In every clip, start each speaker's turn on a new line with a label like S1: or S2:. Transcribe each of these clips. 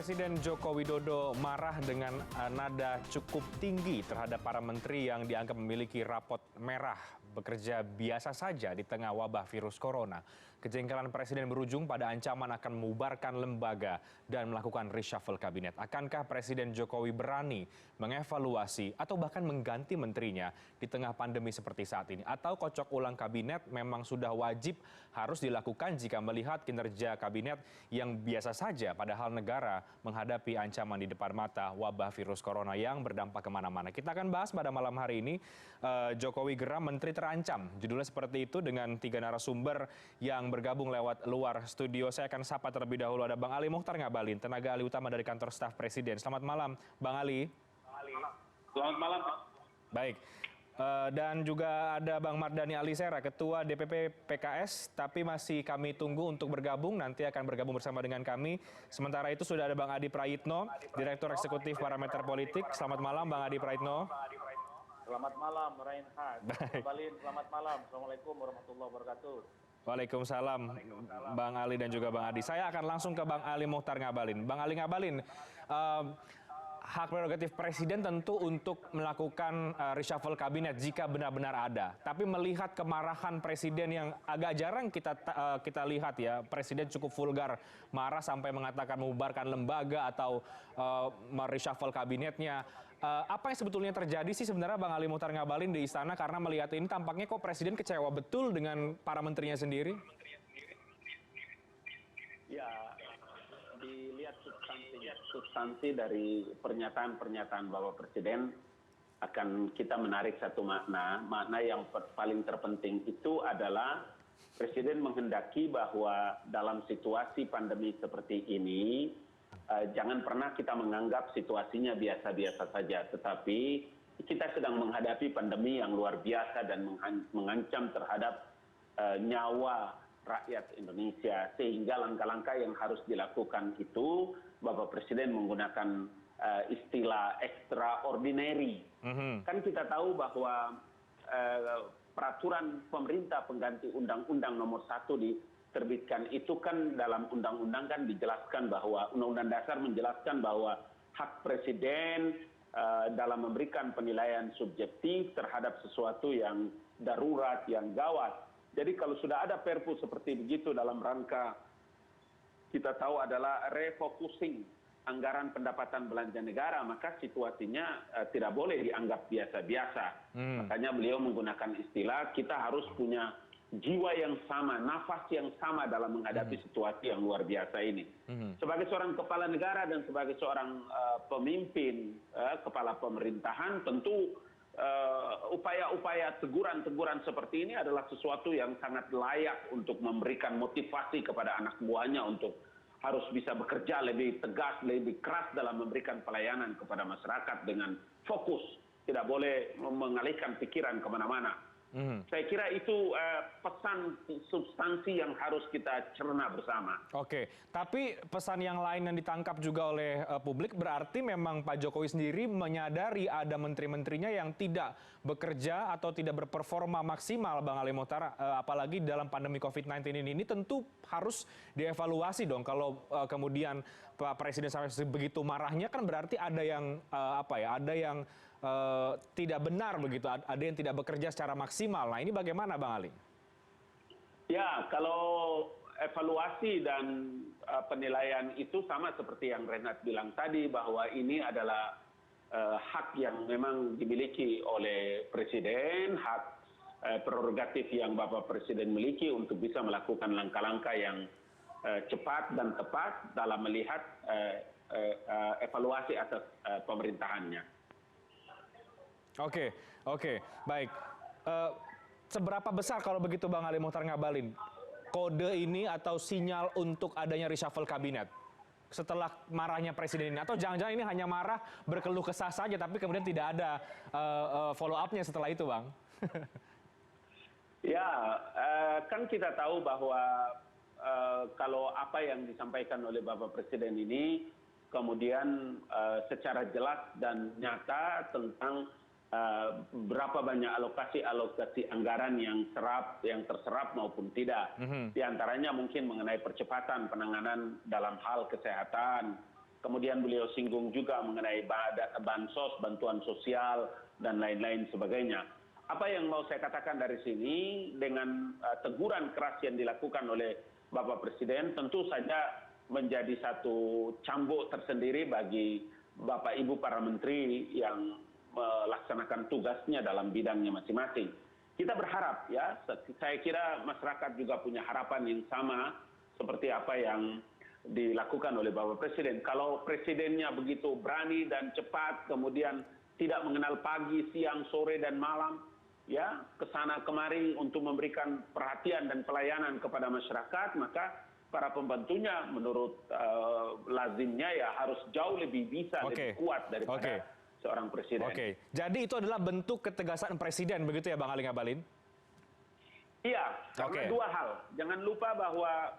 S1: Presiden Joko Widodo marah dengan nada cukup tinggi terhadap para menteri yang dianggap memiliki rapot merah bekerja biasa saja di tengah wabah virus corona. Kejengkelan Presiden berujung pada ancaman akan membubarkan lembaga dan melakukan reshuffle kabinet. Akankah Presiden Jokowi berani mengevaluasi atau bahkan mengganti menterinya di tengah pandemi seperti saat ini? Atau kocok ulang kabinet memang sudah wajib harus dilakukan jika melihat kinerja kabinet yang biasa saja padahal negara menghadapi ancaman di depan mata wabah virus corona yang berdampak kemana-mana. Kita akan bahas pada malam hari ini, Jokowi geram, menteri terancam. Judulnya seperti itu dengan 3 narasumber yang bergabung lewat luar studio. Saya akan sapa terlebih dahulu, ada Bang Ali Mokhtar Ngabalin, tenaga ahli utama dari kantor staf Presiden. Selamat malam, Bang Ali.
S2: Selamat malam.
S1: Baik. Dan juga ada Bang Mardhani Alisera, Ketua DPP PKS, tapi masih kami tunggu untuk bergabung, nanti akan bergabung bersama dengan kami. Sementara itu sudah ada Bang Adi Prayitno, Direktur Eksekutif Parameter Politik. Selamat malam Bang Adi Prayitno.
S2: Selamat malam, Reinhard. Selamat malam. Assalamualaikum warahmatullahi wabarakatuh.
S1: Waalaikumsalam, Bang Ali dan juga Bang Adi. Saya akan langsung ke Bang Ali Mokhtar Ngabalin. Bang Ali Ngabalin, hak prerogatif Presiden tentu untuk melakukan reshuffle kabinet jika benar-benar ada. Tapi melihat kemarahan Presiden yang agak jarang kita lihat ya, Presiden cukup vulgar, marah sampai mengatakan membubarkan lembaga atau reshuffle kabinetnya. Apa yang sebetulnya terjadi sih sebenarnya Bang Ali Mokhtar Ngabalin di istana, karena melihat ini tampaknya kok Presiden kecewa betul dengan para menterinya sendiri?
S2: Ya, dilihat substansi dari pernyataan-pernyataan Bapak Presiden, akan kita menarik satu makna yang paling terpenting itu adalah Presiden menghendaki bahwa dalam situasi pandemi seperti ini, jangan pernah kita menganggap situasinya biasa-biasa saja, tetapi kita sedang menghadapi pandemi yang luar biasa dan mengancam terhadap nyawa rakyat Indonesia, sehingga langkah-langkah yang harus dilakukan itu Bapak Presiden menggunakan istilah extraordinary. Kan kita tahu bahwa peraturan pemerintah pengganti Undang-Undang Nomor 1 diterbitkan itu kan dalam undang-undang kan dijelaskan bahwa Undang-Undang Dasar menjelaskan bahwa hak Presiden dalam memberikan penilaian subjektif terhadap sesuatu yang darurat, yang gawat. Jadi kalau sudah ada perpu seperti begitu dalam rangka kita tahu adalah refocusing anggaran pendapatan belanja negara, maka situasinya tidak boleh dianggap biasa-biasa. Makanya beliau menggunakan istilah kita harus punya jiwa yang sama, nafas yang sama dalam menghadapi situasi yang luar biasa ini. Sebagai seorang kepala negara dan sebagai seorang pemimpin, kepala pemerintahan, tentu upaya-upaya teguran-teguran seperti ini adalah sesuatu yang sangat layak untuk memberikan motivasi kepada anak buahnya untuk harus bisa bekerja lebih tegas, lebih keras dalam memberikan pelayanan kepada masyarakat dengan fokus, tidak boleh mengalihkan pikiran kemana-mana. Saya kira itu pesan substansi yang harus kita cerna bersama.
S1: Oke, tapi pesan yang lain yang ditangkap juga oleh publik berarti memang Pak Jokowi sendiri menyadari ada menteri-menterinya yang tidak bekerja atau tidak berperforma maksimal, Bang Ali Mokhtar, apalagi dalam pandemi COVID-19 ini tentu harus dievaluasi dong. Kalau kemudian Pak Presiden sampai begitu marahnya kan berarti ada yang ada yang tidak benar begitu, ada yang tidak bekerja secara maksimal. Nah ini bagaimana Bang Ali?
S2: Ya, kalau evaluasi dan penilaian itu sama seperti yang Renat bilang tadi, bahwa ini adalah hak yang memang dimiliki oleh Presiden, hak prerogatif yang Bapak Presiden miliki untuk bisa melakukan langkah-langkah yang cepat dan tepat dalam melihat evaluasi atas pemerintahannya.
S1: Oke, baik. Seberapa besar kalau begitu Bang Ali Mokhtar Ngabalin kode ini atau sinyal untuk adanya reshuffle kabinet setelah marahnya Presiden ini? Atau jangan-jangan ini hanya marah berkeluh kesah saja tapi kemudian tidak ada follow up-nya setelah itu, Bang?
S2: Ya, kan kita tahu bahwa kalau apa yang disampaikan oleh Bapak Presiden ini kemudian secara jelas dan nyata tentang berapa banyak alokasi anggaran yang terserap maupun tidak. Di antaranya mungkin mengenai percepatan penanganan dalam hal kesehatan, Kemudian beliau singgung juga mengenai bansos, bantuan sosial, dan lain-lain sebagainya. Apa yang mau saya katakan dari sini, dengan teguran keras yang dilakukan oleh Bapak Presiden, tentu saja menjadi satu cambuk tersendiri bagi Bapak Ibu para menteri yang melaksanakan tugasnya dalam bidangnya masing-masing. Kita berharap ya, saya kira masyarakat juga punya harapan yang sama seperti apa yang dilakukan oleh Bapak Presiden. Kalau presidennya begitu berani dan cepat, kemudian tidak mengenal pagi, siang, sore, dan malam, ya, kesana kemari untuk memberikan perhatian dan pelayanan kepada masyarakat, maka para pembantunya menurut lazimnya ya harus jauh lebih bisa, lebih kuat daripada seorang presiden.
S1: Oke, jadi itu adalah bentuk ketegasan presiden, begitu ya Bang Ali Ngabalin?
S2: Iya, karena dua hal. Jangan lupa bahwa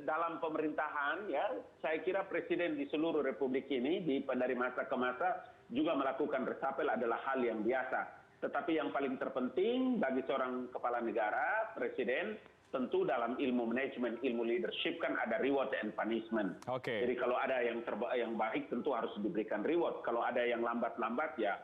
S2: dalam pemerintahan, ya, saya kira presiden di seluruh republik ini dari masa ke masa juga melakukan resapel adalah hal yang biasa. Tetapi yang paling terpenting bagi seorang kepala negara, presiden, tentu dalam ilmu manajemen, ilmu leadership kan ada reward and punishment. Jadi kalau ada yang baik tentu harus diberikan reward. Kalau ada yang lambat-lambat ya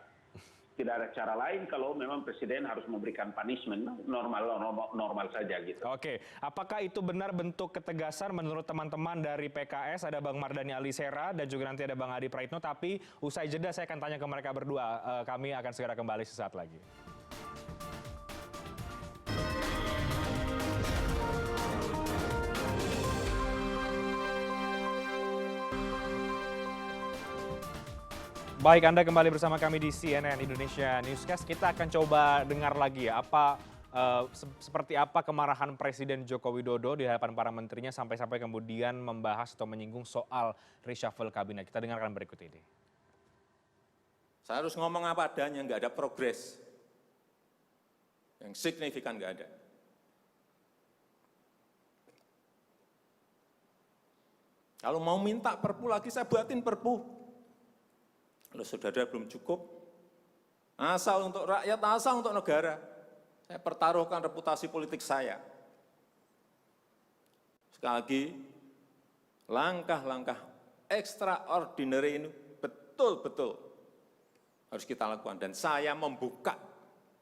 S2: tidak ada cara lain kalau memang presiden harus memberikan punishment, normal saja gitu.
S1: Oke, apakah itu benar bentuk ketegasan menurut teman-teman dari PKS? Ada Bang Mardhani Alisera dan juga nanti ada Bang Adi Praitno, tapi usai jeda saya akan tanya ke mereka berdua. Kami akan segera kembali sesaat lagi. Baik, Anda kembali bersama kami di CNN Indonesia Newscast. Kita akan coba dengar lagi ya, seperti apa kemarahan Presiden Joko Widodo di hadapan para menterinya sampai-sampai kemudian membahas atau menyinggung soal reshuffle kabinet. Kita dengarkan berikut ini.
S3: Saya harus ngomong apa adanya, nggak ada progres yang signifikan, nggak ada. Kalau mau minta perpu lagi, saya buatin perpu. Kalau saudara belum cukup, asal untuk rakyat, asal untuk negara. Saya pertaruhkan reputasi politik saya. Sekali lagi, langkah-langkah extraordinary ini betul-betul harus kita lakukan. Dan saya membuka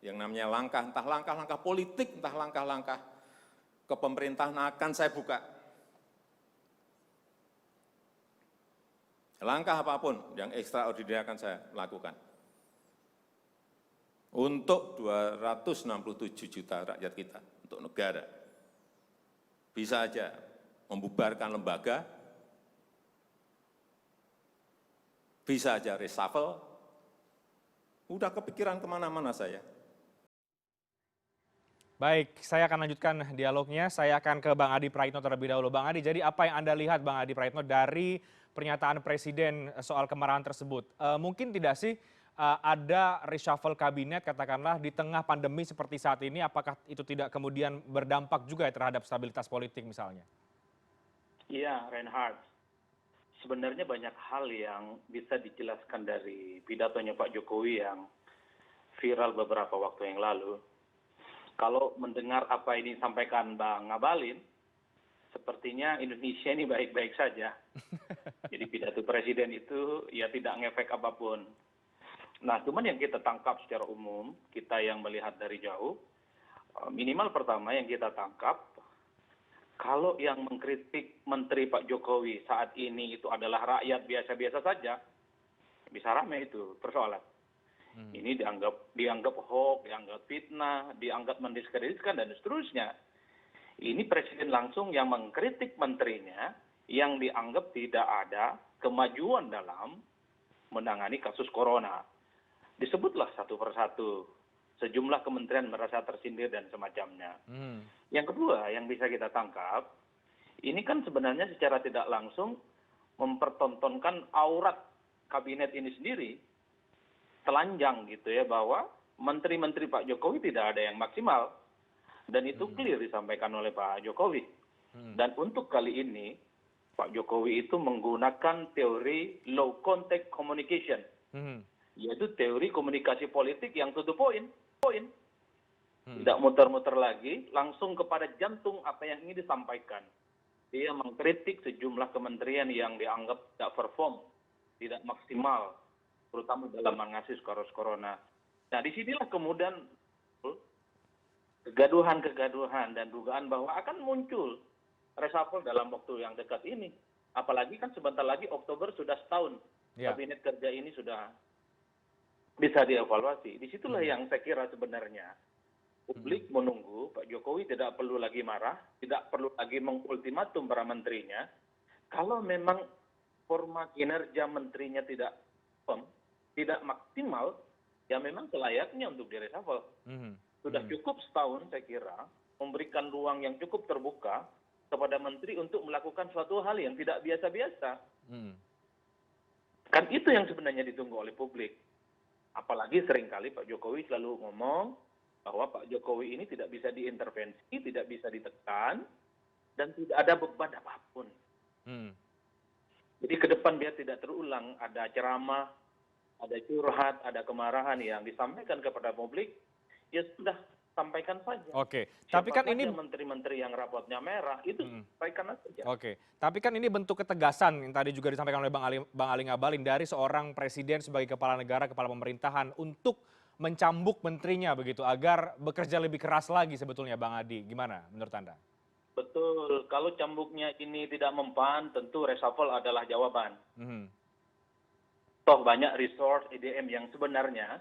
S3: yang namanya langkah, entah langkah-langkah politik, entah langkah-langkah kepemerintahan akan saya buka. Langkah apapun yang ekstraordinari akan saya lakukan. Untuk 267 juta rakyat kita, untuk negara. Bisa aja membubarkan lembaga, bisa aja reshuffle, udah kepikiran kemana-mana saya.
S1: Baik, saya akan lanjutkan dialognya. Saya akan ke Bang Adi Praitno terlebih dahulu. Bang Adi, jadi apa yang Anda lihat Bang Adi Praitno dari pernyataan Presiden soal kemarahan tersebut? Mungkin tidak sih ada reshuffle kabinet katakanlah di tengah pandemi seperti saat ini, apakah itu tidak kemudian berdampak juga ya terhadap stabilitas politik misalnya?
S4: Iya, Reinhardt. Sebenarnya banyak hal yang bisa dijelaskan dari pidatonya Pak Jokowi yang viral beberapa waktu yang lalu. Kalau mendengar apa ini disampaikan Bang Ngabalin, sepertinya Indonesia ini baik-baik saja. Jadi pidato Presiden itu ya tidak ngefek apapun. Nah, cuman yang kita tangkap secara umum, kita yang melihat dari jauh, minimal pertama yang kita tangkap, kalau yang mengkritik Menteri Pak Jokowi saat ini itu adalah rakyat biasa-biasa saja, bisa ramai itu persoalan. Ini dianggap hoax, dianggap fitnah, dianggap mendiskreditkan dan seterusnya. Ini Presiden langsung yang mengkritik menterinya yang dianggap tidak ada kemajuan dalam menangani kasus corona. Disebutlah satu persatu, sejumlah kementerian merasa tersindir dan semacamnya. Yang kedua yang bisa kita tangkap, ini kan sebenarnya secara tidak langsung mempertontonkan aurat kabinet ini sendiri, telanjang gitu ya, bahwa menteri-menteri Pak Jokowi tidak ada yang maksimal. Dan itu clear disampaikan oleh Pak Jokowi. Dan untuk kali ini, Pak Jokowi itu menggunakan teori low contact communication. Yaitu teori komunikasi politik yang to the point. Tidak muter-muter lagi, langsung kepada jantung apa yang ingin disampaikan. dia mengkritik sejumlah kementerian yang dianggap tidak perform, tidak maksimal, terutama dalam mengatasi kasus corona. Nah, disinilah kemudian kegaduhan-kegaduhan dan dugaan bahwa akan muncul reshuffle dalam waktu yang dekat ini. Apalagi kan sebentar lagi Oktober sudah setahun. Kabinet kerja ini sudah bisa dievaluasi. Disitulah yang saya kira sebenarnya publik menunggu Pak Jokowi tidak perlu lagi marah, tidak perlu lagi mengultimatum para menterinya. Kalau memang format kinerja menterinya tidak maksimal, ya memang selayaknya untuk direshuffle. Sudah cukup setahun saya kira memberikan ruang yang cukup terbuka kepada menteri untuk melakukan suatu hal yang tidak biasa-biasa. Kan itu yang sebenarnya ditunggu oleh publik. Apalagi seringkali Pak Jokowi selalu ngomong bahwa Pak Jokowi ini tidak bisa diintervensi, tidak bisa ditekan, dan tidak ada beban apapun. Jadi ke depan biar tidak terulang ada ceramah, ada curhat, ada kemarahan yang disampaikan kepada publik, ya sudah sampaikan saja.
S1: Oke,
S4: Siapa
S1: tapi kan
S4: saja
S1: ini
S4: menteri-menteri yang rapotnya merah itu sampaikan saja.
S1: Oke, tapi kan ini bentuk ketegasan yang tadi juga disampaikan oleh Bang Ali Ngabalin dari seorang presiden sebagai kepala negara, kepala pemerintahan untuk mencambuk menterinya begitu agar bekerja lebih keras lagi sebetulnya, Bang Adi. Gimana menurut Anda?
S4: Betul, kalau cambuknya ini tidak mempan, tentu reshuffle adalah jawaban. Toh banyak resource IDM yang sebenarnya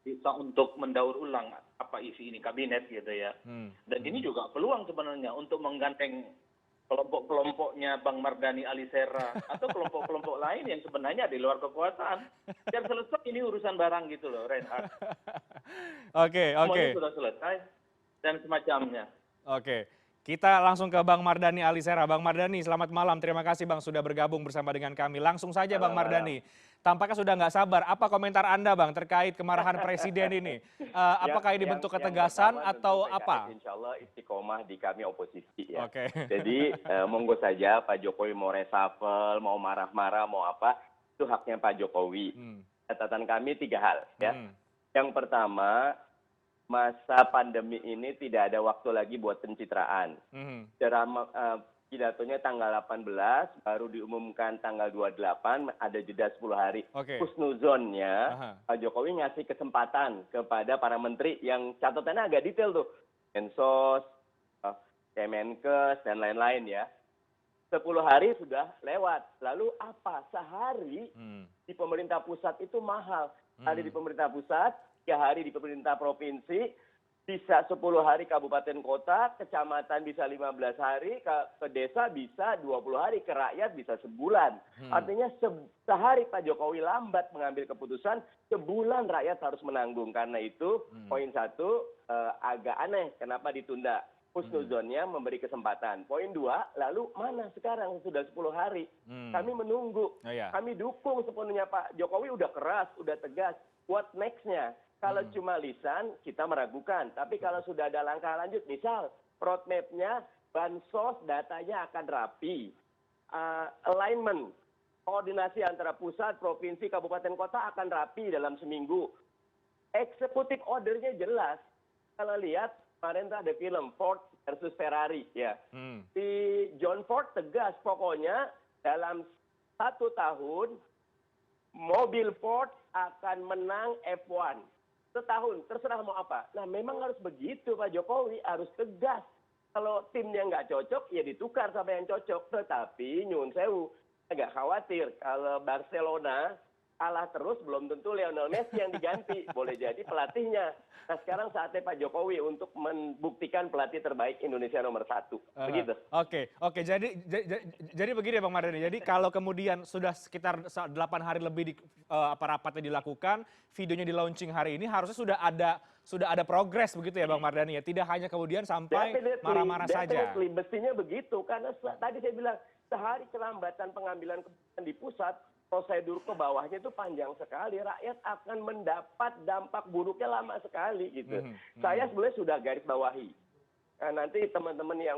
S4: bisa untuk mendaur ulang apa isi ini kabinet gitu ya. Dan ini juga peluang sebenarnya untuk menggandeng kelompok-kelompoknya Bang Mardhani Alisera atau kelompok-kelompok lain yang sebenarnya di luar kekuasaan. Biar selesai ini urusan barang gitu loh, Reinhard.
S1: Oke.
S4: Semuanya sudah selesai dan semacamnya.
S1: Oke, kita langsung ke Bang Mardhani Alisera. Bang Mardhani, selamat malam. Terima kasih Bang sudah bergabung bersama dengan kami. Langsung saja Bang Mardhani. Tampaknya sudah nggak sabar. Apa komentar Anda Bang terkait kemarahan Presiden ini? Apakah ini bentuk ketegasan atau apa?
S5: Insya Allah istiqomah di kami oposisi ya.
S1: Oke.
S5: Jadi monggo saja Pak Jokowi mau reshuffle, mau marah-marah, mau apa, itu haknya Pak Jokowi. Catatan kami 3 hal ya. Yang pertama, masa pandemi ini tidak ada waktu lagi buat pencitraan. Pidatonya tanggal 18, baru diumumkan tanggal 28, ada jeda 10 hari. Husnuzonnya, Pak Jokowi ngasih kesempatan kepada para menteri yang catatannya agak detail tuh. Mensos, Kemenkes, dan lain-lain ya. 10 hari sudah lewat. Lalu apa? Sehari di pemerintah pusat itu mahal. Hari di pemerintah pusat, 3 hari di pemerintah provinsi, bisa 10 hari kabupaten kota, kecamatan bisa 15 hari, ke desa bisa 20 hari, ke rakyat bisa sebulan. Artinya sehari Pak Jokowi lambat mengambil keputusan, sebulan rakyat harus menanggung. Karena itu poin 1 agak aneh kenapa ditunda. Husnuzonnya memberi kesempatan. Poin 2, lalu mana sekarang sudah 10 hari? Kami menunggu. Kami dukung sepenuhnya Pak Jokowi, udah keras, udah tegas. What next-nya? Kalau cuma lisan, kita meragukan. Tapi kalau sudah ada langkah lanjut, misal roadmap-nya, bansos, datanya akan rapi. Alignment, koordinasi antara pusat, provinsi, kabupaten, kota akan rapi dalam seminggu. Executive order-nya jelas. Kalau lihat, kemarin tuh ada film Ford versus Ferrari. Ya. Si John Ford tegas, pokoknya dalam 1 tahun, mobil Ford akan menang F1. Setahun, terserah mau apa. Nah memang harus begitu Pak Jokowi, harus tegas. Kalau timnya nggak cocok, ya ditukar sama yang cocok. Tetapi nyun sewu, agak khawatir kalau Barcelona kalah terus, belum tentu Lionel Messi yang diganti. Boleh jadi pelatihnya. Nah sekarang saatnya Pak Jokowi untuk membuktikan pelatih terbaik Indonesia nomor 1. Begitu.
S1: Oke. Jadi begini Bang Mardhani. Jadi kalau kemudian sudah sekitar 8 hari lebih rapatnya dilakukan, videonya di launching hari ini, harusnya sudah ada progres begitu ya Bang Mardhani ya. Tidak hanya kemudian sampai marah-marah saja.
S5: Mestinya begitu. Karena tadi saya bilang, sehari kelambatan pengambilan keputusan di pusat, prosedur ke bawahnya itu panjang sekali. Rakyat akan mendapat dampak buruknya lama sekali gitu. Saya sebenarnya sudah garis bawahi. Nah, nanti teman-teman yang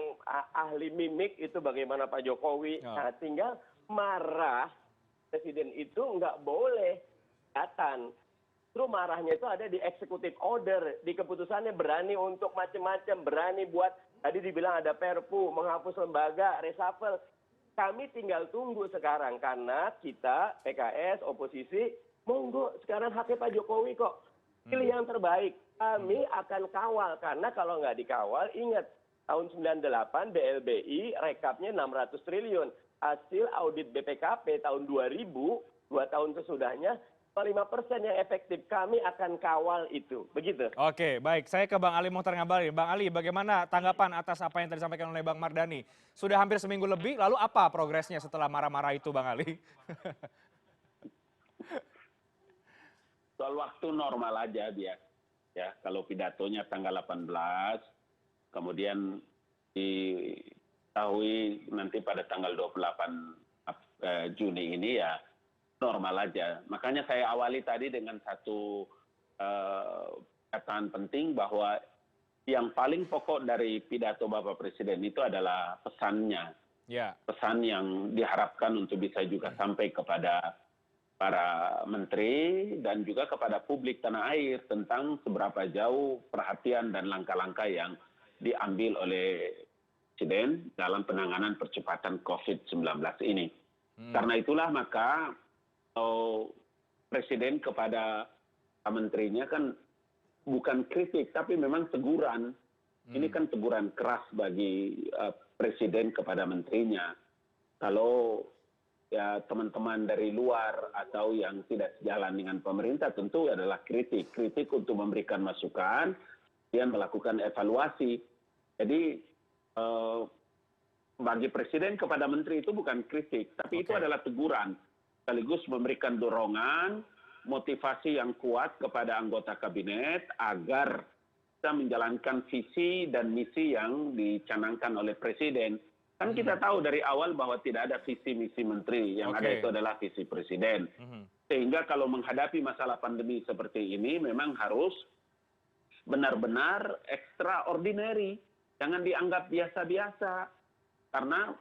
S5: ahli mimik itu bagaimana Pak Jokowi. Nah, tinggal marah presiden itu nggak boleh kelihatan. Terus marahnya itu ada di executive order, di keputusannya berani untuk macam-macam, berani buat Tadi dibilang ada Perpu, menghapus lembaga, reshuffle. Kami tinggal tunggu sekarang karena kita PKS oposisi monggo sekarang haknya Pak Jokowi kok. Pilih yang terbaik. Kami akan kawal karena kalau nggak dikawal ingat tahun 98 BLBI rekapnya 600 triliun. Hasil audit BPKP tahun 2000, 2 tahun sesudahnya 5% yang efektif. Kami akan kawal itu. Begitu.
S1: Oke, baik. Saya ke Bang Ali Mokhtar Ngabalin. Bang Ali, bagaimana tanggapan atas apa yang tadi disampaikan oleh Bang Mardhani? Sudah hampir seminggu lebih, lalu apa progresnya setelah marah-marah itu, Bang Ali?
S2: Soal waktu normal aja dia. Ya, kalau pidatonya tanggal 18, kemudian diketahui nanti pada tanggal 28 Juni ini ya normal aja. Makanya saya awali tadi dengan satu pernyataan penting bahwa yang paling pokok dari pidato Bapak Presiden itu adalah pesannya.
S1: Ya.
S2: Pesan yang diharapkan untuk bisa juga sampai kepada para menteri dan juga kepada publik tanah air tentang seberapa jauh perhatian dan langkah-langkah yang diambil oleh Presiden dalam penanganan percepatan COVID-19 ini. Karena itulah maka Presiden kepada menterinya kan bukan kritik, tapi memang teguran. Ini kan teguran keras bagi Presiden kepada menterinya. Kalau ya teman-teman dari luar atau yang tidak sejalan dengan pemerintah tentu adalah kritik. Kritik untuk memberikan masukan, kemudian melakukan evaluasi. Jadi bagi Presiden kepada menteri itu bukan kritik, tapi itu adalah teguran. Sekaligus memberikan dorongan, motivasi yang kuat kepada anggota kabinet agar bisa menjalankan visi dan misi yang dicanangkan oleh Presiden. Kan kita tahu dari awal bahwa tidak ada visi misi menteri, yang ada itu adalah visi Presiden. Sehingga kalau menghadapi masalah pandemi seperti ini memang harus benar-benar extraordinary. Jangan dianggap biasa-biasa. Karena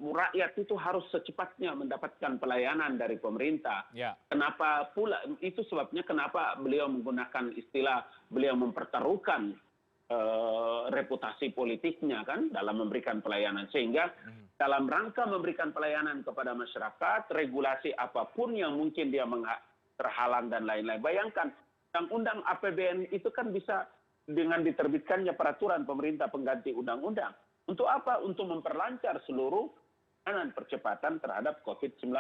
S2: rakyat itu harus secepatnya mendapatkan pelayanan dari pemerintah.
S1: Ya.
S2: Kenapa pula, itu sebabnya kenapa beliau menggunakan istilah, beliau mempertaruhkan reputasi politiknya kan dalam memberikan pelayanan. Sehingga dalam rangka memberikan pelayanan kepada masyarakat, regulasi apapun yang mungkin dia terhalang dan lain-lain. Bayangkan, undang-undang APBN itu kan bisa dengan diterbitkannya peraturan pemerintah pengganti undang-undang. Untuk apa? Untuk memperlancar seluruh penanganan percepatan terhadap COVID-19.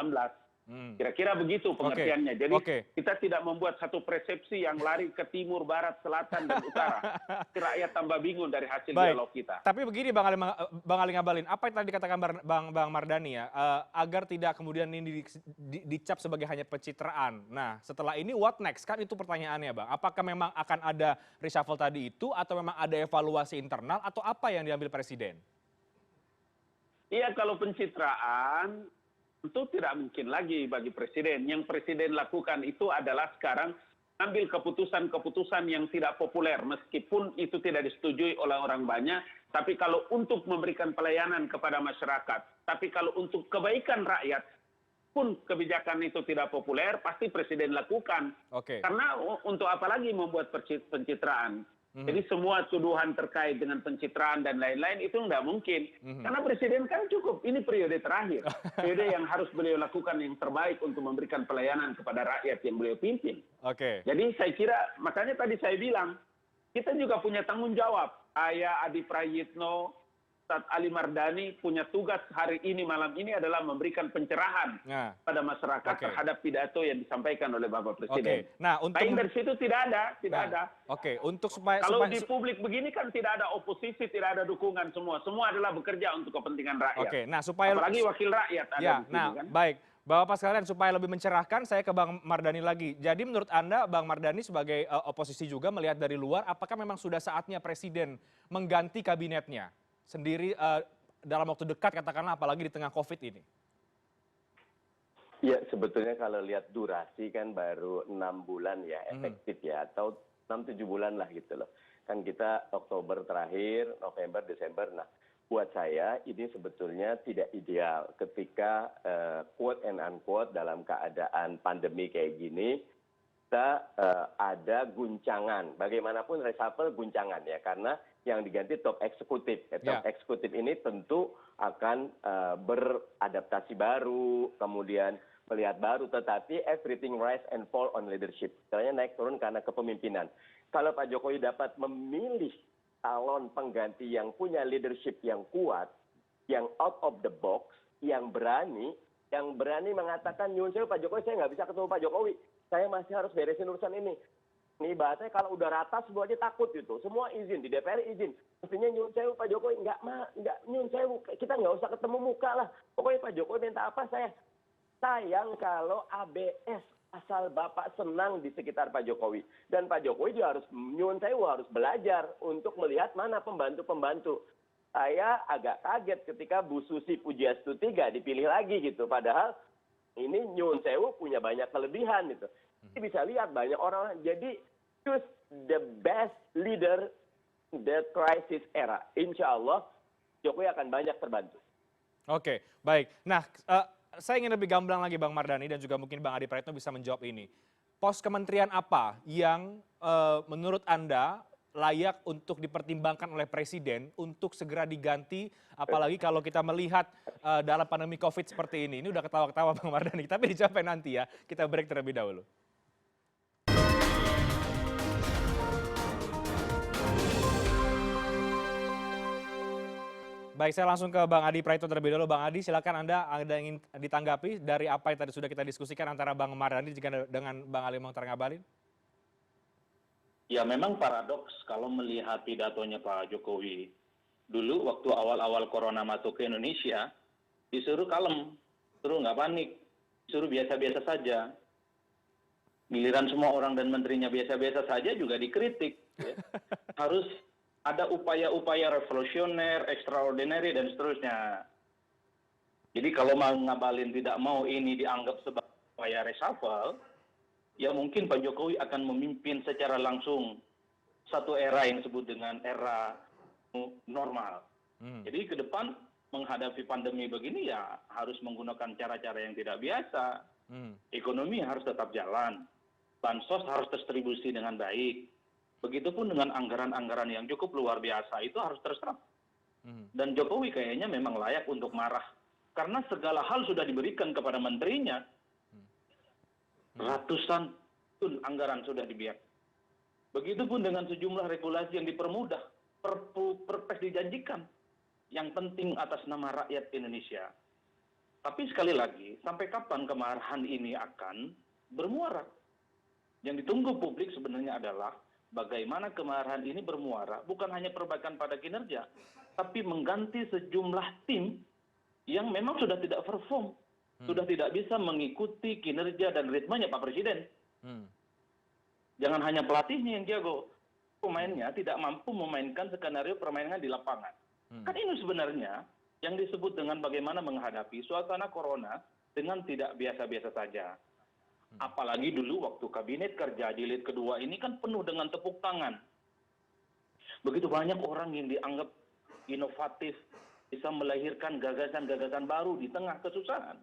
S2: Kira-kira begitu pengertiannya. Jadi kita tidak membuat satu persepsi yang lari ke timur, barat, selatan, dan utara. Rakyat tambah bingung dari hasil dialog kita.
S1: Tapi begini Bang Ali Ngabalin, apa yang tadi dikatakan Bang Mardhani ya, agar tidak kemudian ini dicap sebagai hanya pencitraan. Nah setelah ini what next? Kan itu pertanyaannya Bang. Apakah memang akan ada reshuffle tadi itu, atau memang ada evaluasi internal, atau apa yang diambil Presiden?
S2: Iya, kalau pencitraan tentu tidak mungkin lagi bagi Presiden. Yang Presiden lakukan itu adalah sekarang ambil keputusan-keputusan yang tidak populer, meskipun itu tidak disetujui oleh orang banyak. Tapi kalau untuk memberikan pelayanan kepada masyarakat, tapi kalau untuk kebaikan rakyat, pun kebijakan itu tidak populer, pasti Presiden lakukan. Karena untuk apa lagi membuat pencitraan? Jadi semua tuduhan terkait dengan pencitraan dan lain-lain itu nggak mungkin. Karena Presiden kan cukup, ini periode terakhir. Periode yang harus beliau lakukan yang terbaik untuk memberikan pelayanan kepada rakyat yang beliau pimpin. Jadi saya kira, makanya tadi saya bilang, kita juga punya tanggung jawab. Saya, Adi Prayitno, Ustadz Ali Mardhani punya tugas hari ini, malam ini adalah memberikan pencerahan pada masyarakat terhadap pidato yang disampaikan oleh Bapak Presiden.
S1: Nah,
S2: lain dari situ tidak ada.
S1: Untuk supaya
S2: kalau di publik begini kan tidak ada oposisi, tidak ada dukungan semua. Semua adalah bekerja untuk kepentingan rakyat.
S1: Nah, supaya
S2: apalagi wakil rakyat ada di sini kan.
S1: Baik. Bapak sekalian, supaya lebih mencerahkan, saya ke Bang Mardhani lagi. Jadi menurut Anda, Bang Mardhani sebagai oposisi juga melihat dari luar, apakah memang sudah saatnya Presiden mengganti kabinetnya sendiri dalam waktu dekat, katakanlah apalagi di tengah COVID ini?
S5: Ya, sebetulnya kalau lihat durasi kan baru 6 bulan ya efektif ya, atau 6-7 bulan lah gitu loh. Kan kita Oktober terakhir, November, Desember. Nah, buat saya ini sebetulnya tidak ideal ketika quote and unquote dalam keadaan pandemi kayak gini, kita ada guncangan. Bagaimanapun reshuffle guncangan ya, karena yang diganti top eksekutif. Top eksekutif ini tentu akan beradaptasi baru, kemudian melihat baru, tetapi everything rise and fall on leadership. Misalnya naik turun karena kepemimpinan. Kalau Pak Jokowi dapat memilih calon pengganti yang punya leadership yang kuat, yang out of the box, yang berani mengatakan, nyun sewu Pak Jokowi, saya nggak bisa ketemu Pak Jokowi. Saya masih harus beresin urusan ini. Ini bahasanya kalau udah rata semua aja takut gitu. Semua izin, di DPR izin. Mestinya nyun sewu Pak Jokowi, nggak nyun sewu, kita nggak usah ketemu muka lah. Pokoknya Pak Jokowi minta apa saya. Sayang kalau ABS, asal Bapak senang di sekitar Pak Jokowi. Dan Pak Jokowi dia harus, nyun sewu, harus belajar untuk melihat mana pembantu-pembantu. Saya agak kaget ketika Bu Susi Pujiastuti nggak dipilih lagi gitu. Padahal ini nyun sewu punya banyak kelebihan gitu. Jadi bisa lihat banyak orang. Jadi choose the best leader in the crisis era. Insya Allah Jokowi akan banyak terbantu.
S1: Oke, baik. Nah, saya ingin lebih gamblang lagi Bang Mardhani dan juga mungkin Bang Adi Praetno bisa menjawab ini. Pos kementerian apa yang menurut Anda layak untuk dipertimbangkan oleh Presiden untuk segera diganti, apalagi kalau kita melihat dalam pandemi COVID seperti ini. Ini udah ketawa-ketawa Bang Mardhani, tapi dijawab nanti ya. Kita break terlebih dahulu. Baik, saya langsung ke Bang Adi Praetno terlebih dahulu. Bang Adi, silakan Anda ingin ditanggapi dari apa yang tadi sudah kita diskusikan antara Bang Mardhani dengan Bang Ali Mohtar Ngabalin?
S4: Ya memang paradoks kalau melihat pidatonya Pak Jokowi. Dulu waktu awal-awal corona masuk ke Indonesia, disuruh kalem, suruh nggak panik, disuruh biasa-biasa saja. Giliran semua orang dan menterinya biasa-biasa saja juga dikritik. Ya. Harus ada upaya-upaya revolusioner, extraordinary, dan seterusnya. Jadi kalau mau Ngabalin tidak mau ini dianggap sebagai upaya reshuffle, ya mungkin Pak Jokowi akan memimpin secara langsung satu era yang disebut dengan era normal. Jadi ke depan menghadapi pandemi begini ya harus menggunakan cara-cara yang tidak biasa. Ekonomi harus tetap jalan. Bansos harus terdistribusi dengan baik. Begitupun dengan anggaran-anggaran yang cukup luar biasa itu harus terserap. Dan Jokowi kayaknya memang layak untuk marah. Karena segala hal sudah diberikan kepada menterinya. Ratusan anggaran sudah dibiarkan. Begitupun dengan sejumlah regulasi yang dipermudah, perpres dijanjikan. Yang penting atas nama rakyat Indonesia. Tapi sekali lagi, sampai kapan kemarahan ini akan bermuara? Yang ditunggu publik sebenarnya adalah bagaimana kemarahan ini bermuara, bukan hanya perbaikan pada kinerja, tapi mengganti sejumlah tim yang memang sudah tidak perform. Sudah tidak bisa mengikuti kinerja dan ritmenya Pak Presiden. Jangan hanya pelatihnya yang jago, pemainnya tidak mampu memainkan skenario permainan di lapangan. Kan ini sebenarnya yang disebut dengan bagaimana menghadapi suasana corona dengan tidak biasa-biasa saja. Apalagi dulu waktu kabinet kerja jilid kedua ini kan penuh dengan tepuk tangan. Begitu banyak orang yang dianggap inovatif, bisa melahirkan gagasan-gagasan baru di tengah kesusahan.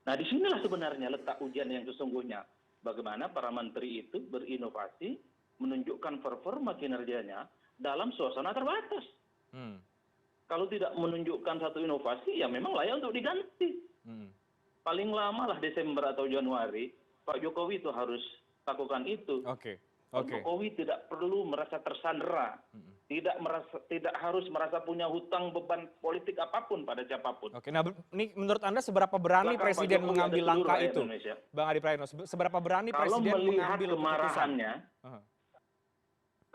S4: Nah, disinilah sebenarnya letak ujian yang sesungguhnya. Bagaimana para menteri itu berinovasi, menunjukkan performa kinerjanya dalam suasana terbatas. Kalau tidak menunjukkan satu inovasi, ya memang layak untuk diganti. Paling lama lah Desember atau Januari, Pak Jokowi itu harus lakukan itu. Pak Jokowi tidak perlu merasa tersandera, tidak harus merasa punya hutang beban politik apapun pada siapapun.
S1: Nah ini menurut Anda seberapa berani Presiden mengambil langkah itu, Bang Adi Praetno? Seberapa berani Presiden mengambil keputusannya?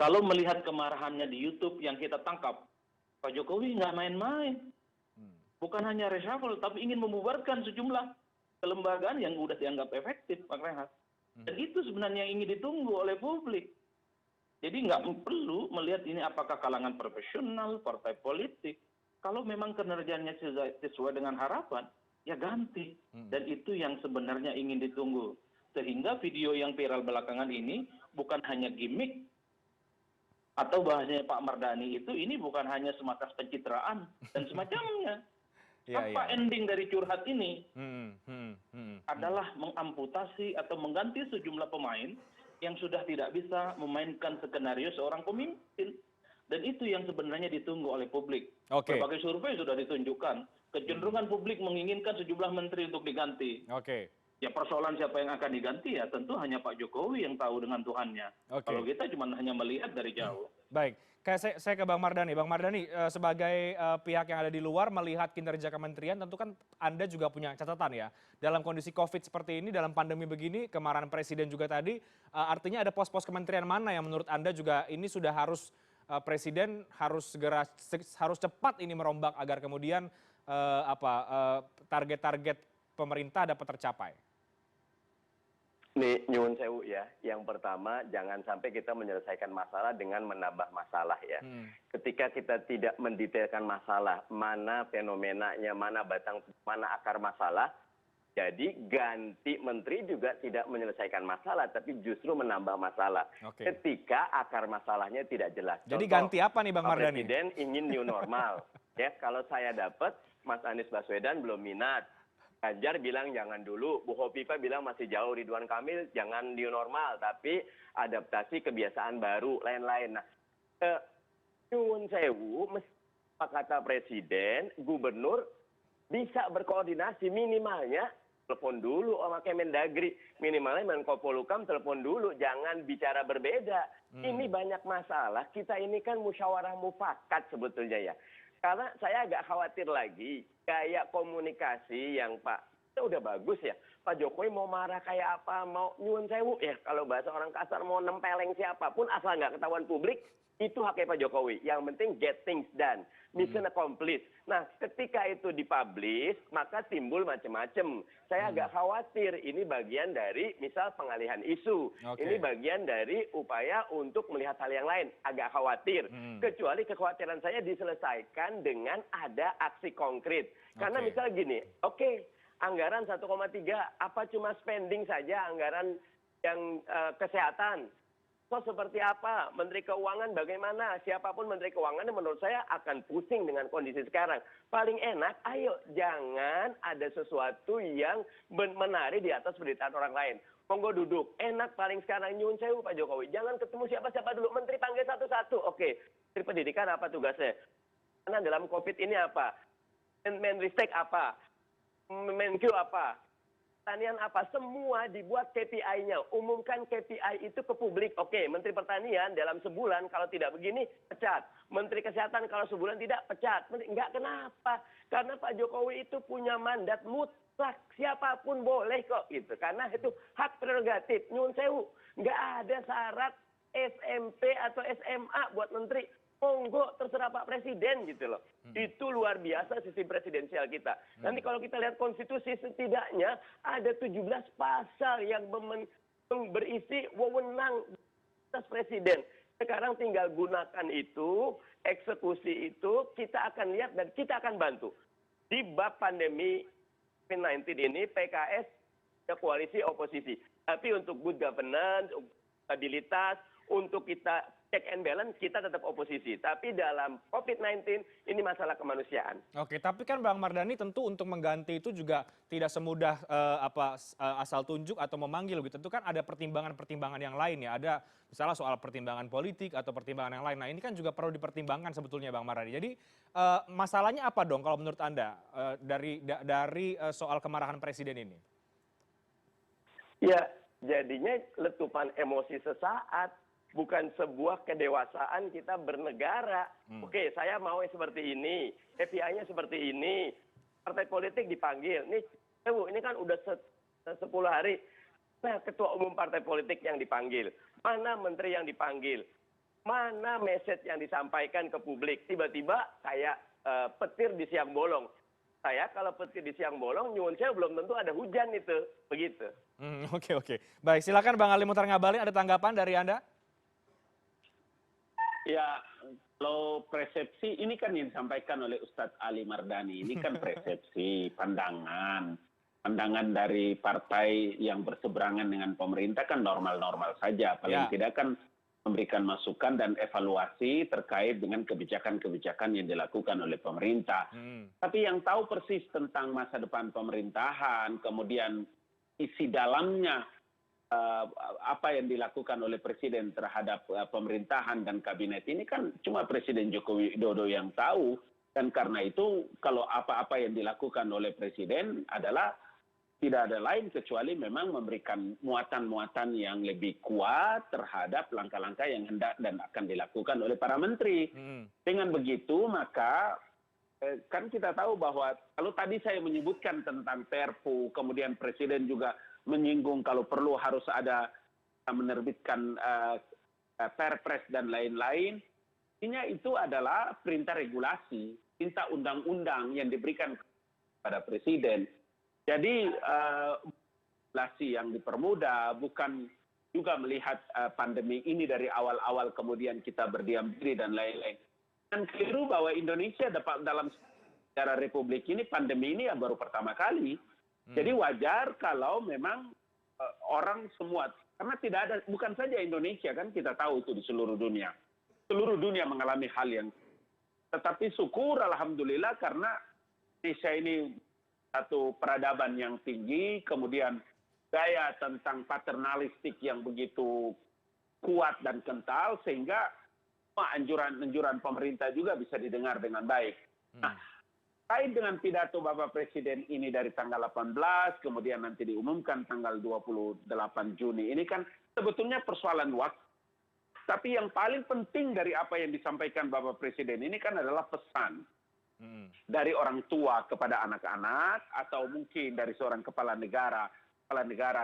S4: Kalau melihat kemarahannya di YouTube yang kita tangkap, Pak Jokowi nggak main-main. Bukan hanya reshuffle, tapi ingin membubarkan sejumlah kelembagaan yang sudah dianggap efektif, Pak Rehat. Dan itu sebenarnya yang ingin ditunggu oleh publik. Jadi nggak perlu melihat ini apakah kalangan profesional, partai politik. Kalau memang kinerjanya sesuai dengan harapan, ya ganti. Dan itu yang sebenarnya ingin ditunggu. Sehingga video yang viral belakangan ini bukan hanya gimmick, atau bahasanya Pak Mardhani itu, ini bukan hanya semata pencitraan dan semacamnya. Apa ending dari curhat ini? Ada adalah mengamputasi atau mengganti sejumlah pemain yang sudah tidak bisa memainkan skenario seorang pemimpin. Dan itu yang sebenarnya ditunggu oleh publik. Berbagai survei sudah ditunjukkan. Kecenderungan publik menginginkan sejumlah menteri untuk diganti. Ya persoalan siapa yang akan diganti ya tentu hanya Pak Jokowi yang tahu dengan Tuhannya. Kalau kita cuma hanya melihat dari jauh.
S1: Baik, saya ke Bang Mardhani. Bang Mardhani, sebagai pihak yang ada di luar melihat kinerja kementerian, tentu kan Anda juga punya catatan ya. Dalam kondisi COVID seperti ini, dalam pandemi begini, kemarahan Presiden juga tadi, artinya ada pos-pos kementerian mana yang menurut Anda juga ini sudah harus Presiden harus cepat ini merombak agar kemudian target-target pemerintah dapat tercapai?
S5: Nih, nyuwun sewu ya. Yang pertama, jangan sampai kita menyelesaikan masalah dengan menambah masalah ya. Ketika kita tidak mendetailkan masalah, mana fenomenanya, mana akar masalah, jadi ganti menteri juga tidak menyelesaikan masalah, tapi justru menambah masalah. Ketika akar masalahnya tidak jelas.
S1: Jadi ganti apa nih Bang Mardhani?
S5: Presiden ingin new normal. Ya, kalau saya dapat, Mas Anies Baswedan belum minat. Ganjar bilang jangan dulu, Bu Hopipa bilang masih jauh, Ridwan Kamil jangan new normal, tapi adaptasi kebiasaan baru, lain-lain. Nah, nyuwun sewu, kata Presiden, Gubernur bisa berkoordinasi minimalnya, telepon dulu sama Kemendagri, minimalnya Menko Polhukam telepon dulu, jangan bicara berbeda. Ini banyak masalah, kita ini kan musyawarah mufakat sebetulnya ya. Karena saya agak khawatir lagi, kayak komunikasi yang itu udah bagus ya. Pak Jokowi mau marah kayak apa, mau nyuwun sewu ya. Kalau bahasa orang kasar mau nempeleng siapapun, asal nggak ketahuan publik, itu haknya Pak Jokowi. Yang penting get things done, mission accomplished. Nah, ketika itu dipublish, maka timbul macam-macam. Saya agak khawatir, ini bagian dari misal pengalihan isu. Ini bagian dari upaya untuk melihat hal yang lain. Agak khawatir. Kecuali kekhawatiran saya diselesaikan dengan ada aksi konkret. Karena misal gini, anggaran 1,3, apa cuma spending saja anggaran yang kesehatan? Seperti apa? Menteri Keuangan bagaimana? Siapapun Menteri Keuangan menurut saya akan pusing dengan kondisi sekarang. Paling enak, ayo jangan ada sesuatu yang menari di atas penderitaan orang lain. Monggo duduk. Enak paling sekarang nyuwun sewu Pak Jokowi. Jangan ketemu siapa-siapa dulu. Menteri panggil satu-satu. Oke. Menteri Pendidikan apa tugasnya? Karena dalam COVID ini apa? Menristek apa? Menkyu apa? Pertanian apa? Semua dibuat KPI-nya. Umumkan KPI itu ke publik. Oke, Menteri Pertanian dalam sebulan kalau tidak begini, pecat. Menteri Kesehatan kalau sebulan tidak, pecat. Enggak, kenapa? Karena Pak Jokowi itu punya mandat mutlak. Siapapun boleh kok gitu. Karena itu hak prerogatif. Nyun sewu. Enggak ada syarat SMP atau SMA buat menteri. Monggo terserah Pak Presiden gitu loh. Itu luar biasa sistem presidensial kita. Nanti kalau kita lihat konstitusi setidaknya ada 17 pasal yang berisi wewenang atas presiden. Sekarang tinggal gunakan itu, eksekusi itu, kita akan lihat dan kita akan bantu. Di bab pandemi COVID-19 ini PKS ada koalisi oposisi. Tapi untuk good governance, stabilitas, untuk kita check and balance, kita tetap oposisi. Tapi dalam COVID-19, ini masalah kemanusiaan.
S1: Oke, tapi kan Bang Mardhani tentu untuk mengganti itu juga tidak semudah asal tunjuk atau memanggil gitu. Tentu kan ada pertimbangan-pertimbangan yang lain ya. Ada misalnya soal pertimbangan politik atau pertimbangan yang lain. Nah ini kan juga perlu dipertimbangkan sebetulnya Bang Mardhani. Jadi masalahnya apa dong kalau menurut Anda dari soal kemarahan Presiden ini?
S5: Ya, jadinya letupan emosi sesaat. Bukan sebuah kedewasaan kita bernegara. Oke, saya mau seperti ini, KPI-nya seperti ini, partai politik dipanggil. Ini kan udah 10 hari. Nah, ketua umum partai politik yang dipanggil, mana menteri yang dipanggil, mana message yang disampaikan ke publik. Tiba-tiba kayak petir di siang bolong. Saya kalau petir di siang bolong, nyuwun saya belum tentu ada hujan itu, begitu.
S1: Oke. Baik, silakan Bang Ali Muhtar Ngabalin, ada tanggapan dari Anda?
S2: Ya, kalau persepsi ini kan yang disampaikan oleh Ustadz Ali Mardhani, ini kan persepsi, pandangan dari partai yang berseberangan dengan pemerintah kan normal-normal saja. Paling tidak kan memberikan masukan dan evaluasi terkait dengan kebijakan-kebijakan yang dilakukan oleh pemerintah. Tapi yang tahu persis tentang masa depan pemerintahan, kemudian isi dalamnya apa yang dilakukan oleh Presiden terhadap pemerintahan dan kabinet ini kan cuma Presiden Joko Widodo yang tahu. Dan karena itu kalau apa-apa yang dilakukan oleh Presiden adalah tidak ada lain kecuali memang memberikan muatan-muatan yang lebih kuat terhadap langkah-langkah yang hendak dan akan dilakukan oleh para menteri. Dengan begitu maka kan kita tahu bahwa kalau tadi saya menyebutkan tentang Perpu, kemudian Presiden juga menyinggung kalau perlu harus ada menerbitkan Perpres dan lain-lain. Intinya itu adalah perintah regulasi, perintah undang-undang yang diberikan kepada Presiden. Jadi regulasi yang dipermudah, bukan juga melihat pandemi ini dari awal-awal kemudian kita berdiam diri dan lain-lain. Dan keliru bahwa Indonesia dalam sejarah Republik ini, pandemi ini yang baru pertama kali. Jadi wajar kalau memang orang semua, karena tidak ada, bukan saja Indonesia kan kita tahu itu di seluruh dunia. Seluruh dunia mengalami hal yang, tetapi syukur alhamdulillah karena Indonesia ini satu peradaban yang tinggi, kemudian gaya tentang paternalistik yang begitu kuat dan kental, sehingga anjuran-anjuran pemerintah juga bisa didengar dengan baik. Nah, terkait dengan pidato Bapak Presiden ini dari tanggal 18, kemudian nanti diumumkan tanggal 28 Juni, ini kan sebetulnya persoalan waktu. Tapi yang paling penting dari apa yang disampaikan Bapak Presiden ini kan adalah pesan dari orang tua kepada anak-anak, atau mungkin dari seorang kepala negara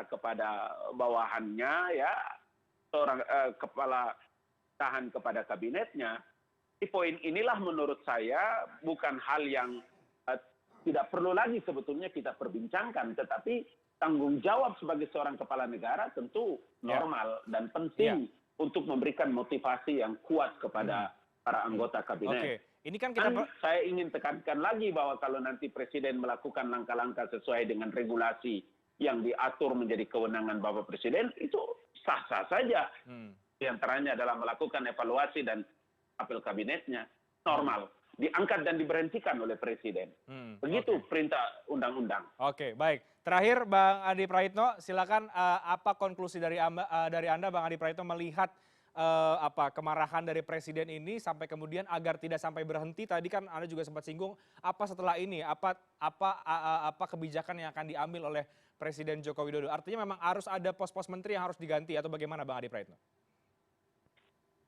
S2: kepada bawahannya, ya, seorang kepala tahan kepada kabinetnya. Di poin inilah menurut saya bukan hal yang tidak perlu lagi sebetulnya kita perbincangkan, tetapi tanggung jawab sebagai seorang kepala negara tentu normal dan penting untuk memberikan motivasi yang kuat kepada para anggota kabinet.
S1: Oke. Ini kan
S2: saya ingin tekankan lagi bahwa kalau nanti Presiden melakukan langkah-langkah sesuai dengan regulasi yang diatur menjadi kewenangan Bapak Presiden, itu sah-sah saja. Di antaranya adalah melakukan evaluasi dan apel kabinetnya normal, diangkat dan diberhentikan oleh Presiden. Begitu perintah undang-undang.
S1: Oke, baik. Terakhir, Bang Adi Praitno, silakan apa konklusi dari Anda, Bang Adi Praitno, melihat kemarahan dari Presiden ini sampai kemudian agar tidak sampai berhenti. Tadi kan Anda juga sempat singgung apa setelah ini, apa kebijakan yang akan diambil oleh Presiden Joko Widodo. Artinya memang harus ada pos-pos menteri yang harus diganti atau bagaimana, Bang Adi Praitno?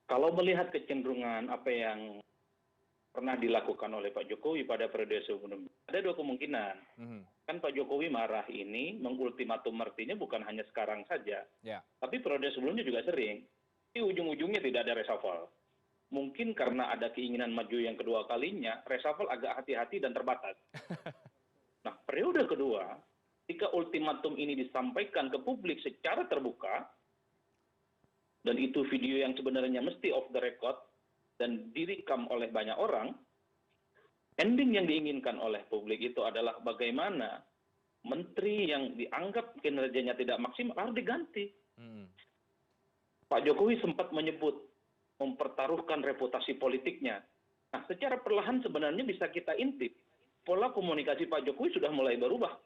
S4: Kalau melihat kecenderungan apa yang pernah dilakukan oleh Pak Jokowi pada periode sebelumnya, ada dua kemungkinan. Kan Pak Jokowi marah ini mengultimatum artinya bukan hanya sekarang saja, tapi periode sebelumnya juga sering. Di ujung-ujungnya tidak ada reshuffle. Mungkin karena ada keinginan maju yang kedua kalinya, reshuffle agak hati-hati dan terbatas. Nah, periode kedua, ketika ultimatum ini disampaikan ke publik secara terbuka, dan itu video yang sebenarnya mesti off the record, dan direkam oleh banyak orang, ending yang diinginkan oleh publik itu adalah bagaimana menteri yang dianggap kinerjanya tidak maksimal harus diganti. Pak Jokowi sempat menyebut mempertaruhkan reputasi politiknya. Nah, secara perlahan sebenarnya bisa kita intip. Pola komunikasi Pak Jokowi sudah mulai berubah.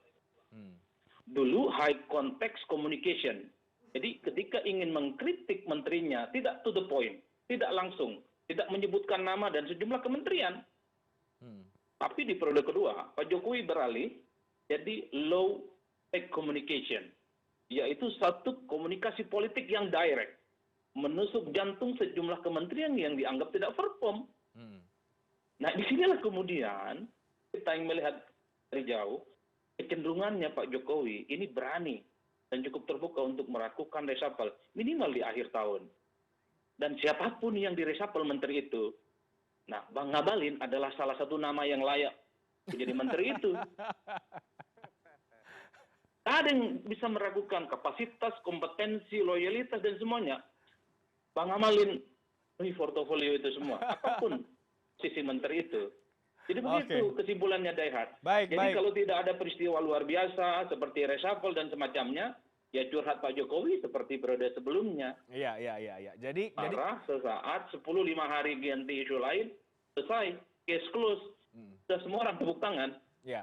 S4: Dulu high context communication. Jadi ketika ingin mengkritik menterinya, tidak to the point, tidak langsung, tidak menyebutkan nama dan sejumlah kementerian. Tapi di periode kedua, Pak Jokowi beralih jadi low tech communication, yaitu satu komunikasi politik yang direct, menusuk jantung sejumlah kementerian yang dianggap tidak perform. Nah, disinilah kemudian kita yang melihat dari jauh, kecenderungannya Pak Jokowi ini berani dan cukup terbuka untuk melakukan reshuffle minimal di akhir tahun. Dan siapapun yang direshuffle menteri itu, nah, Bang Ngabalin adalah salah satu nama yang layak menjadi menteri itu. Tak ada yang bisa meragukan kapasitas, kompetensi, loyalitas, dan semuanya. Bang Ngabalin, ini portofolio itu semua, apapun sisi menteri itu. Jadi begitu kesimpulannya, Daihat. Jadi kalau tidak ada peristiwa luar biasa seperti reshuffle dan semacamnya, ya curhat Pak Jokowi seperti periode sebelumnya.
S1: Iya. Jadi
S4: marah sesaat, 10-5 hari ganti isu lain, selesai, case close. Sudah semua orang tepuk tangan.
S1: Iya.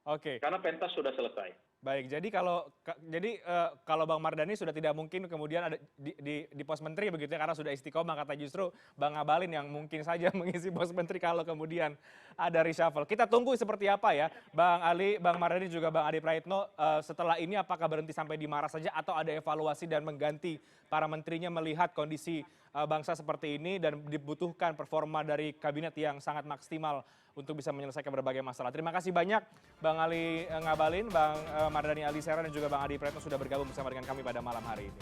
S1: Oke.
S4: Karena pentas sudah selesai.
S1: Baik, jadi kalau Bang Mardhani sudah tidak mungkin kemudian ada di pos menteri begitu ya, karena sudah istiqomah, kata justru Bang Abalin yang mungkin saja mengisi pos menteri kalau kemudian ada reshuffle. Kita tunggu seperti apa ya, Bang Ali, Bang Mardhani juga Bang Adi Praitno, setelah ini apakah berhenti sampai di Maras saja atau ada evaluasi dan mengganti para menterinya melihat kondisi bangsa seperti ini dan dibutuhkan performa dari kabinet yang sangat maksimal untuk bisa menyelesaikan berbagai masalah. Terima kasih banyak Bang Ali Ngabalin, Bang Mardhani Alisera dan juga Bang Adi Praitno sudah bergabung bersama dengan kami pada malam hari ini.